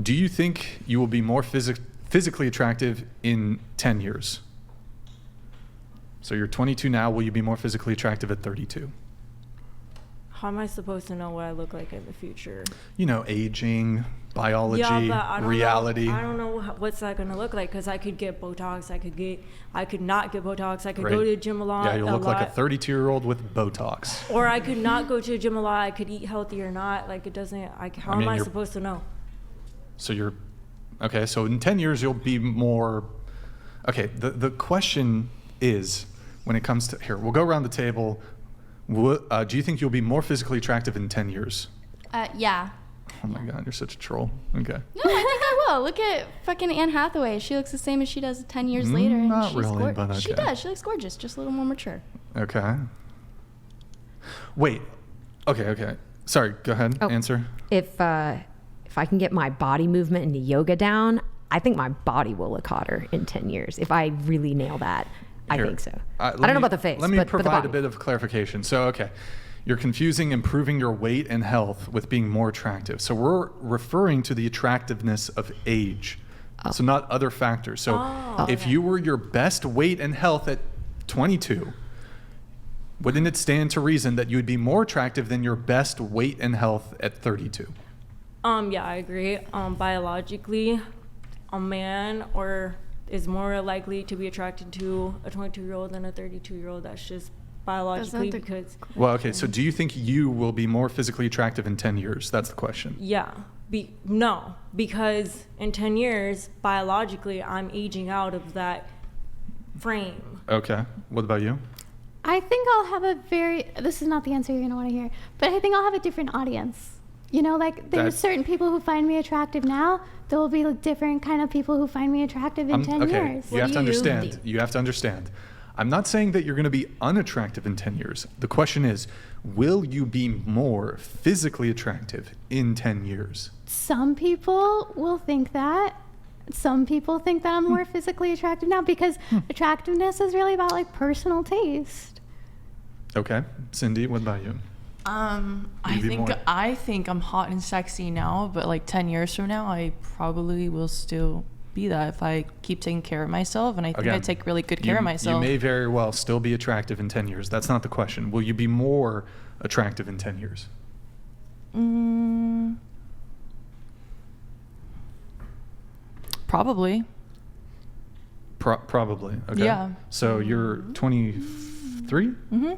Do you think you will be more physically attractive in 10 years? So you're 22 now. Will you be more physically attractive at 32? How am I supposed to know what I look like in the future? You know, aging, biology, but I don't reality. I don't know what's that going to look like, because I could get Botox. I could not get Botox. I could Great. go to the gym a lot. Yeah, you'll look like a 32-year-old with Botox. Or I could not go to the gym a lot. I could eat healthy or not. Like, it doesn't, how am I supposed to know? So you're, okay, so in 10 years you'll be more, okay, the question is, when it comes to, here, we'll go around the table. Do you think you'll be more physically attractive in 10 years? Yeah. Oh my God, you're such a troll. Okay. No, I think I will. Look at fucking Anne Hathaway. She looks the same as she does 10 years later. And Not she's really, but okay. She does. She looks gorgeous, just a little more mature. Okay. Wait. Okay. Sorry, go ahead. Answer. If I can get my body movement and the yoga down, I think my body will look hotter in 10 years. If I really nail that, I think so. I don't know about the face. Let me provide a bit of clarification. So, okay, you're confusing improving your weight and health with being more attractive. So we're referring to the attractiveness of age. So not other factors. So if you were your best weight and health at 22, wouldn't it stand to reason that you would be more attractive than your best weight and health at 32? Yeah, I agree. Biologically, a man is more likely to be attracted to a 22-year-old than a 32-year-old. That's just biologically because... Well, okay, so do you think you will be more physically attractive in 10 years? That's the question. Yeah. No, because in 10 years, biologically, I'm aging out of that frame. Okay. What about you? I think I'll have this is not the answer you're going to want to hear, but I think I'll have a different audience. You know, like there's certain people who find me attractive now. There will be different kind of people who find me attractive in 10 years. You have to understand. You have to understand. I'm not saying that you're going to be unattractive in 10 years. The question is, will you be more physically attractive in 10 years? Some people will think that. Some people think that I'm more physically attractive now because attractiveness is really about personal taste. Okay. Cindy, what about you? I think I'm hot and sexy now, but 10 years from now, I probably will still be that if I keep taking care of myself, and I think I take really good care of myself. You may very well still be attractive in 10 years. That's not the question. Will you be more attractive in 10 years? Probably. Probably. Okay. Yeah. So you're 23? Mm-hmm.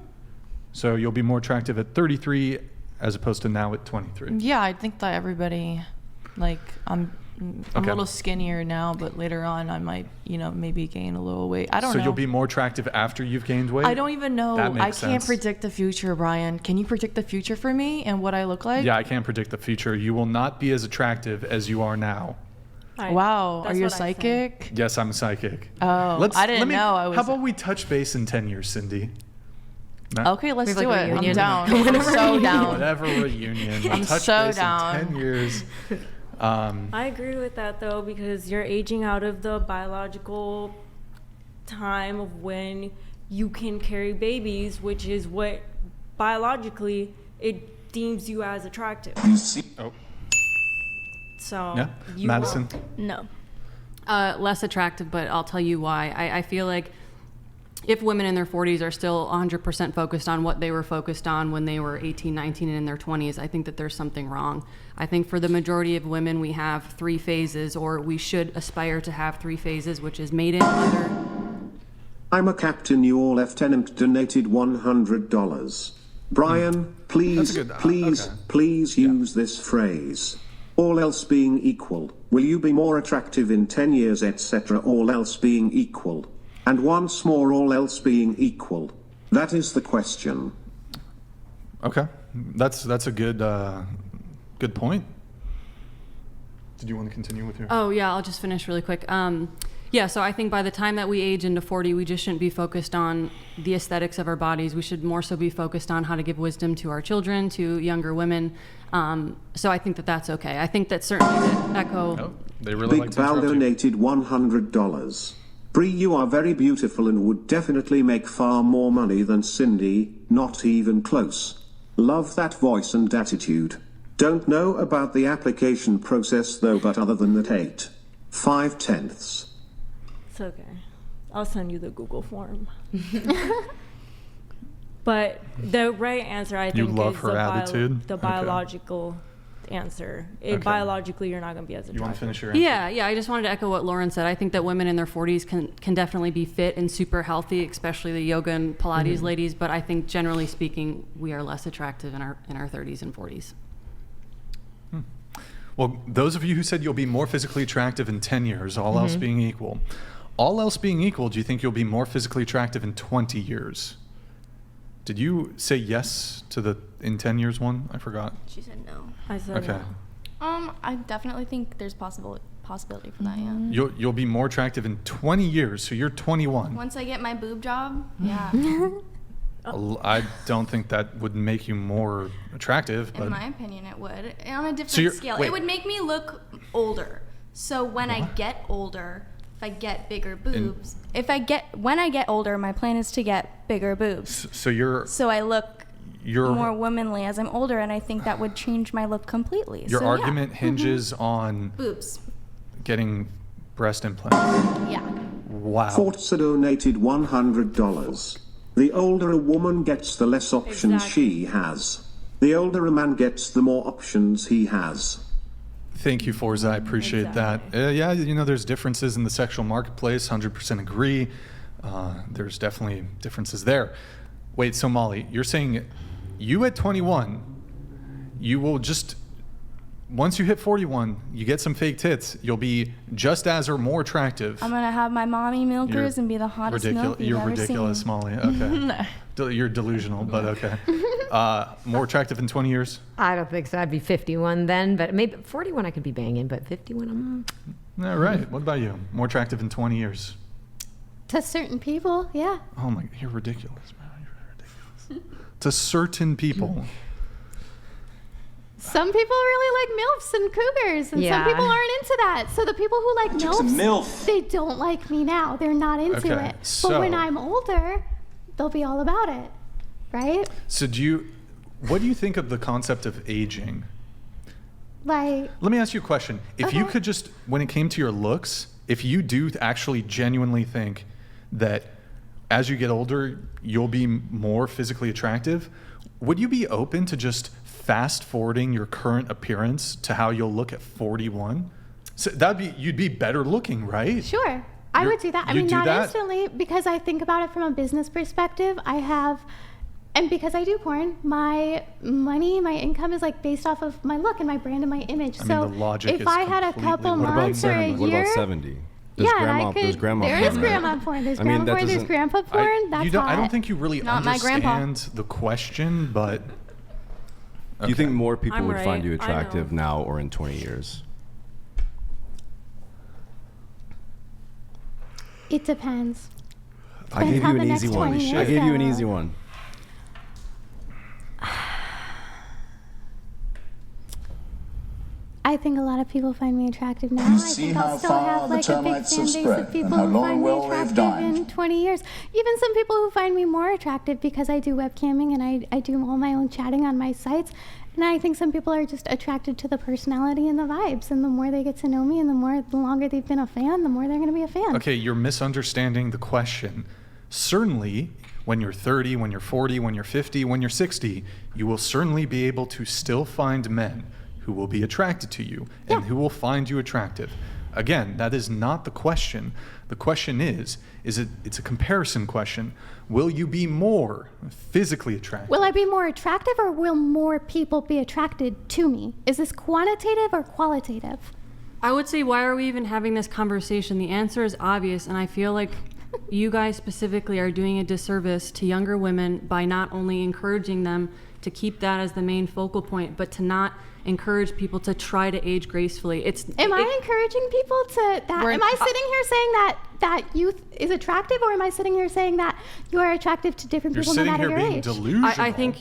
So you'll be more attractive at 33 as opposed to now at 23. Yeah, I think that everybody, I'm a little skinnier now, but later on I might, maybe gain a little weight. I don't know. So you'll be more attractive after you've gained weight? I don't even know. That makes I can't sense. predict the future, Brian. Can you predict the future for me and what I look like? Yeah, I can't predict the future. You will not be as attractive as you are now. Wow, are you a psychic? Yes, I'm a psychic. Oh, I didn't know. How about we touch base in 10 years, Cindy? No? Okay, let's do it. Reunion. I'm down. I'm so down. Whatever reunion. I'm touch so base down. in 10 years. I agree with that, though, because you're aging out of the biological time of when you can carry babies, which is what biologically it deems you as attractive. Oh. So Yeah, Madison. No. Less attractive, but I'll tell you why. I feel like if women in their 40s are still 100% focused on what they were focused on when they were 18, 19, and in their 20s, I think that there's something wrong. I think for the majority of women, we have 3 phases, or we should aspire to have 3 phases, which is maiden, mother. I'm a captain. Your lieutenant donated $100. Brian, please use this phrase. All else being equal, will you be more attractive in 10 years, etc. All else being equal. And once more, all else being equal. That is the question. Okay. That's a good point. Did you want to continue with your... Oh, yeah, I'll just finish really quick. So I think by the time that we age into 40, we just shouldn't be focused on the aesthetics of our bodies. We should more so be focused on how to give wisdom to our children, to younger women. So I think that that's okay. I think that certainly the Echo... Oh, they really like Big to Val interrupt you. donated $100. Bree, you are very beautiful and would definitely make far more money than Cindy, not even close. Love that voice and attitude. Don't know about the application process though, but other than that 8, 5/10. It's okay. I'll send you the Google form. But the right answer, I think, love is her attitude? the biological answer. Biologically, you're not going to be as attractive. You want to finish your answer? Yeah. I just wanted to echo what Lauren said. I think that women in their 40s can definitely be fit and super healthy, especially the yoga and Pilates ladies. But I think generally speaking, we are less attractive in our 30s and 40s. Well, those of you who said you'll be more physically attractive in 10 years, all else being equal. All else being equal, do you think you'll be more physically attractive in 20 years? Did you say yes to the in 10 years one? I forgot. She said no. I said no. I definitely think there's possibility for that, yeah. You'll be more attractive in 20 years, so you're 21. Once I get my boob job, yeah. I don't think that would make you more attractive. But in my opinion, it would. On a different scale. Wait. It would make me look older. So when I get older, if I get bigger boobs, when I get older, my plan is to get bigger boobs. So I look more womanly as I'm older, and I think that would change my look completely. Your argument hinges on boobs. Getting breast implants. Yeah. Wow. Forza donated $100. The older a woman gets, the less options she has. The older a man gets, the more options he has. Thank you, Forza. I appreciate that. Yeah, there's differences in the sexual marketplace. 100% agree. There's definitely differences there. Wait, so Molly, you're saying you at 21, you will just, once you hit 41, you get some fake tits, you'll be just as or more attractive. I'm going to have my mommy milkers and be the hottest milk you've You're ever ridiculous, seen. Molly. Okay. You're delusional, but okay. More attractive in 20 years? I don't think so. I'd be 51 then, but maybe 41 I could be banging, but 51 All right. What about you? More attractive in 20 years? To certain people, yeah. Oh my, you're ridiculous, man. You're ridiculous. To certain people. Some people really like MILFs and cougars, and some people aren't into that. So the people who like MILFs, they don't like me now. They're not into it. But when I'm older, they'll be all about it, right? So what do you think of the concept of aging? Let me ask you a question. If you could just, when it came to your looks, if you do actually genuinely think that as you get older, you'll be more physically attractive, would you be open to just fast forwarding your current appearance to how you'll look at 41? So you'd be better looking, right? Sure. I would do that. I mean, not instantly, because I think about it from a business perspective. And because I do porn, my money, my income is based off of my look and my brand and my image. So if I had a couple months or a year. What about 70? There's grandma there is grandma porn. There's grandma porn. There's grandpa porn. That's hot. I don't think you really understand the question, but. Do you think more people would find you attractive now or in 20 years? It depends. I gave you an easy one. I gave you an easy one. I think a lot of people find me attractive now. I think I'll still have a big fan base of people who find me attractive in 20 years. Even some people who find me more attractive because I do webcamming and I do all my own chatting on my sites. And I think some people are just attracted to the personality and the vibes. And the more they get to know me and the longer they've been a fan, the more they're going to be a fan. Okay, you're misunderstanding the question. Certainly, when you're 30, when you're 40, when you're 50, when you're 60, you will certainly be able to still find men who will be attracted to you and who will find you attractive. Again, that is not the question. The question it's a comparison question. Will you be more physically attractive? Will I be more attractive, or will more people be attracted to me? Is this quantitative or qualitative? I would say, why are we even having this conversation? The answer is obvious, and I feel like you guys specifically are doing a disservice to younger women by not only encouraging them to keep that as the main focal point, but to not encourage people to try to age gracefully. Am I encouraging people to that? Am I sitting here saying that youth is attractive, or am I sitting here saying that you are attractive to different people no matter your age? Delusional. I think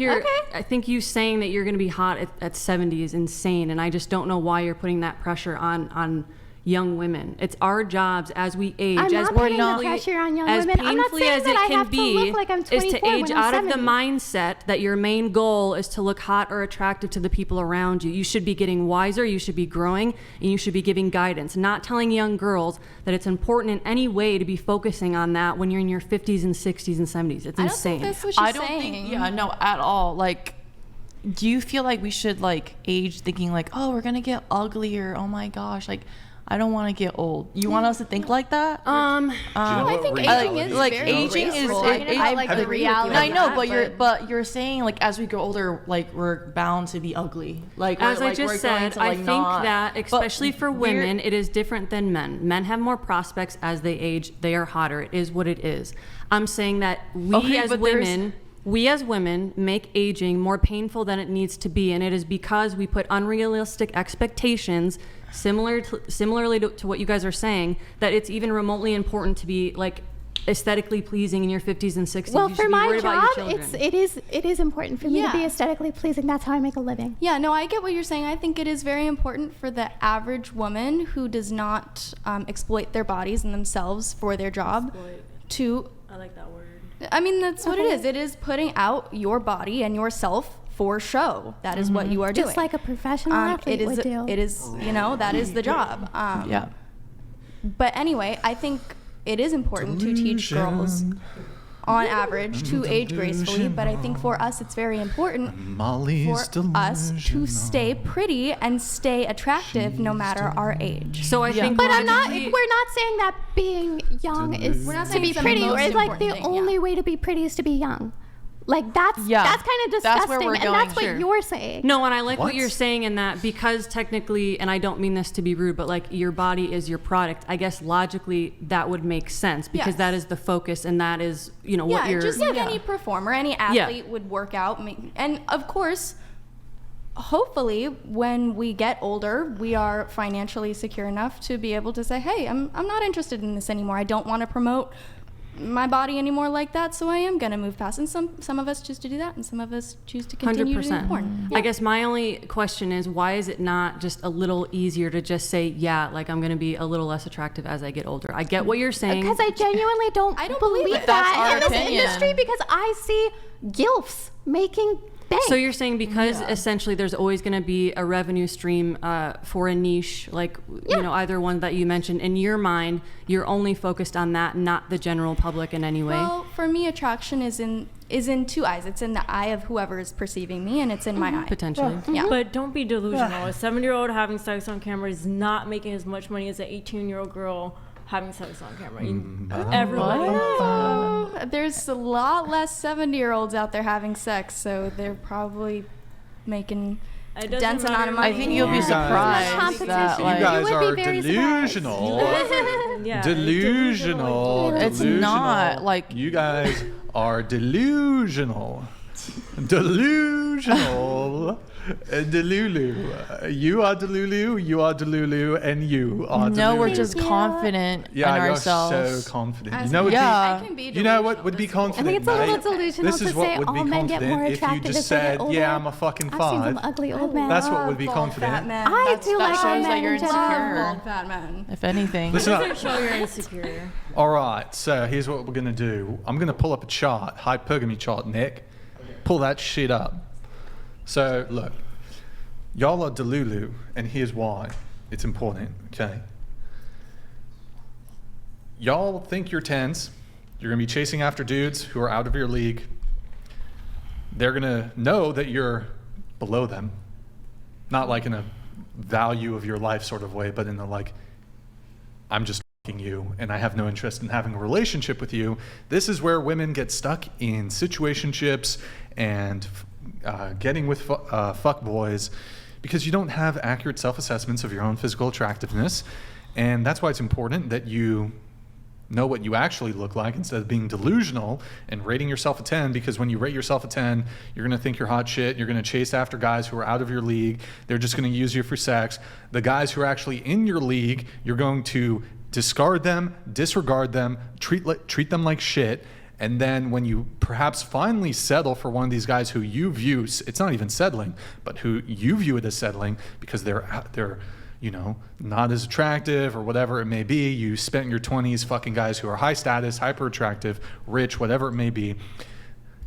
you saying that you're going to be hot at 70 is insane, and I just don't know why you're putting that pressure on young women. It's our jobs as we age, I'm as not putting the painfully, pressure on young as women. I'm not painfully saying as that it I can have to be, look like I'm is to 24 age when I'm out of the 70. mindset that your main goal is to look hot or attractive to the people around you. You should be getting wiser, you should be growing, and you should be giving guidance, not telling young girls that it's important in any way to be focusing on that when you're in your 50s and 60s and 70s. It's insane. I don't think that's what she's I don't saying. think, no, at all. Like, do you feel like we should like age thinking like, oh, we're gonna get uglier? Oh my gosh, like, I don't want to get old. You want us to think like that? I think aging is like very aging is graceful. I like agree the with reality. you. I know, of but you're saying like as we grow older, like we're bound to be ugly. Like As we're, I like, just we're said, going to, I like, think not, that especially but for women, it is different than men. Men have more prospects as they age. They are hotter. It is what it is. I'm saying that we as women make aging more painful than it needs to be, and it is because we put unrealistic expectations, similarly to what you guys are saying, that it's even remotely important to be like aesthetically pleasing in your 50s and 60s. Well, You for should be my worried about job, your children. it is important for me to be Yeah. aesthetically pleasing. That's how I make a living. Yeah, no, I get what you're saying. I think it is very important for the average woman who does not exploit their bodies and themselves for their job to. I like that word. I mean, that's what it is. It is putting out your body and yourself for show. That is what you are doing. Just like a professional athlete would do. It is, that is the job. Yeah. But anyway, I think it is important to teach girls, on average, to age gracefully. But I think for us, it's very important Molly's for us to stay pretty and stay attractive no matter our age. So I think, But we're not saying that being young is We're not to saying be it's the pretty, most or it's like the important thing, only way to be pretty is to be young. Like that's kind of disgusting, That's where we're and going. that's what Sure. you're saying. No, and I like what What? you're saying in that, because technically, and I don't mean this to be rude, but like your body is your product. I guess logically that would make sense because Yes. that is the focus and that is, what Yeah, you're. just like any performer, any athlete would work out. And of course, hopefully, when we get older, we are financially secure enough to be able to say, hey, I'm not interested in this anymore. I don't want to promote my body anymore like that, so I am gonna move past. And some of us choose to do that, and some of us choose to continue to do porn. I guess my only question is, why is it not just a little easier to just say, yeah, like I'm gonna be a little less attractive as I get older? I get what you're saying. Because I genuinely don't believe believe that our in this opinion. industry, because I see gilfs making bank. So you're saying because essentially there's always going to be a revenue stream for a niche, like either one that you mentioned. In your mind, you're only focused on that, not the general public in any way. Well, for me, attraction is in two eyes. It's in the eye of whoever is perceiving me, and it's in my eye. Potentially. Yeah. But don't be delusional. A 7-year-old having sex on camera is not making as much money as an 18-year-old girl having sex on camera. Everyone. There's a lot less 70-year-olds out there having sex, so they're probably making It a doesn't dense amount of matter. money. I think you'll be You guys- surprised that You like guys You would are be very delusional. Yeah, Delusional. It's Delusional. not, like- You guys are delusional. Delusional. Delulu. You are Delulu, you are Delulu, and you are Delulu. no, we're just confident in you're ourselves. so confident. As You know what? Yeah. I can be You know what delusional. would be This is cool. confident? I think it's a little mate? delusional This to is what say would be all men get more confident if you attractive just as they get said, older. "Yeah, I'm a fucking I've seen some 5." ugly old men. That's what would be Bald confident. Fat men. I do like that old shows that men you're in general. insecure. Bald fat men. If anything. Listen up. Doesn't show you're insecure. All right, so here's what we're gonna do. I'm gonna pull up a chart, hypergamy chart, Nick. Pull that shit up. So look, y'all are Delulu, and here's why. It's important, okay? Y'all think you're 10s. You're gonna be chasing after dudes who are out of your league. They're gonna know that you're below them. Not like in a value of your life sort of way, but in the like, I'm just fucking you and I have no interest in having a relationship with you. This is where women get stuck in situationships and getting with fuck boys because you don't have accurate self-assessments of your own physical attractiveness. And that's why it's important that you know what you actually look like instead of being delusional and rating yourself a 10, because when you rate yourself a 10, you're going to think you're hot shit. You're going to chase after guys who are out of your league. They're just going to use you for sex. The guys who are actually in your league, you're going to discard them, disregard them, treat them like shit. And then when you perhaps finally settle for one of these guys who you view, it's not even settling, but who you view it as settling because they're you know, not as attractive or whatever it may be. You spent your 20s fucking guys who are high status, hyper attractive, rich, whatever it may be.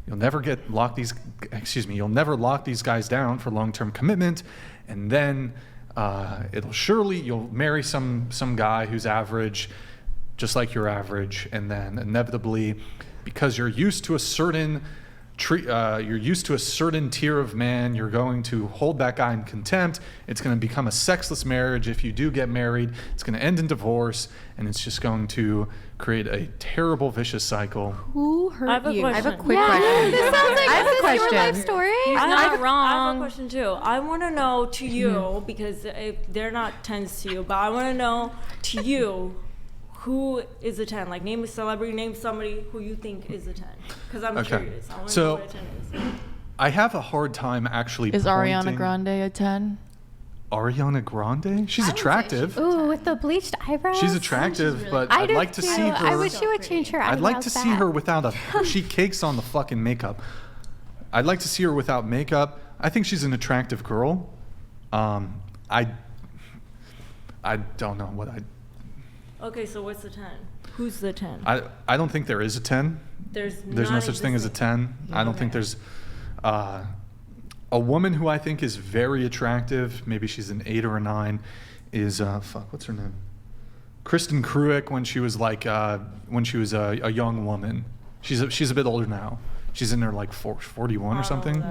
You'll never you'll never lock these guys down for long-term commitment, and then you'll marry some guy who's average, just like you're average, and then inevitably, because you're used to a certain tier of man, you're going to hold that guy in contempt. It's going to become a sexless marriage. If you do get married, it's going to end in divorce, and it's just going to create a terrible, vicious cycle. Who hurt you? I have a quick question. This sounds like I have a question. Your life story. I have a question too. I want to know to you, because they're not 10s to you, but I want to know to you, who is a 10? Like, name a celebrity, name somebody who you think is a 10. Because I'm curious. I want to know what a 10 is. I have a hard time actually Is Ariana Grande a 10? Ariana Grande? She's attractive. Ooh, with the bleached eyebrows. She's attractive, but I'd like to see her. I wish she would change her eyebrows. I'd like to see her without she cakes on the fucking makeup. I'd like to see her without makeup. I think she's an attractive girl. I don't know what Okay, so what's the 10? Who's the 10? I don't think there is a 10. There's no such thing as a 10. I don't think there's a woman who I think is very attractive. Maybe she's an 8 or a 9. Is what's her name? Kristen Kruick when she was a young woman. She's a bit older now. She's in her like 41 or something.